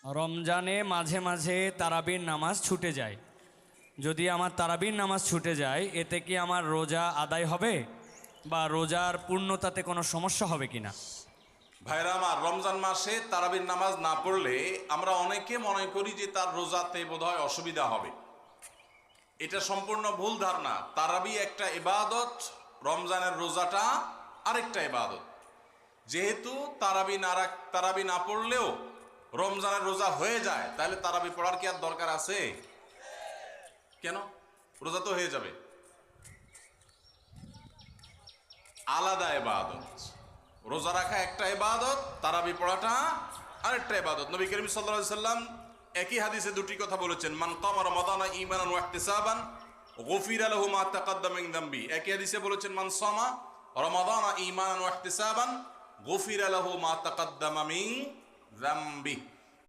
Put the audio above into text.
রমজানে মাঝে মাঝে তারাবির নামাজ ছুটে যায়। যদি আমার তারাবির নামাজ ছুটে যায়, এতে কি আমার রোজা আদায় হবে বা রোজার পূর্ণতাতে কোনো সমস্যা হবে কিনা? ভাইরা আমার, রমজান মাসে তারাবির নামাজ না পড়লে আমরা অনেকে মনে করি যে তার রোজাতে বোধহয় অসুবিধা হবে। এটা সম্পূর্ণ ভুল ধারণা। তারাবি একটা ইবাদত, রমজানের রোজাটা আরেকটা ইবাদত। যেহেতু তারাবি না পড়লেও রমজানের রোজা হয়ে যায়, তাহলে তারাবি পড়ার কি আর দরকার আছে? কেন? রোজা তো হয়ে যাবে। আলাদা ইবাদত। রোজা রাখা একটা ইবাদত, তারাবি পড়াটা আরেকটা ইবাদত। নবী করিম সাল্লাল্লাহু আলাইহি সাল্লাম একই হাদিসে দুটি কথা বলেছেন, মান কামা রমাদানা ঈমানান ওয়া ইহতিসাবান গুফিরা লাহু মা তাকাদ্দামা মিন যামবি। একই হাদিসে বলেছেন, মান সামা রমাদানা ঈমানান ওয়া ইহতিসাবান গুফিরা লাহু মা তাকাদ্দামা মিন যামবি।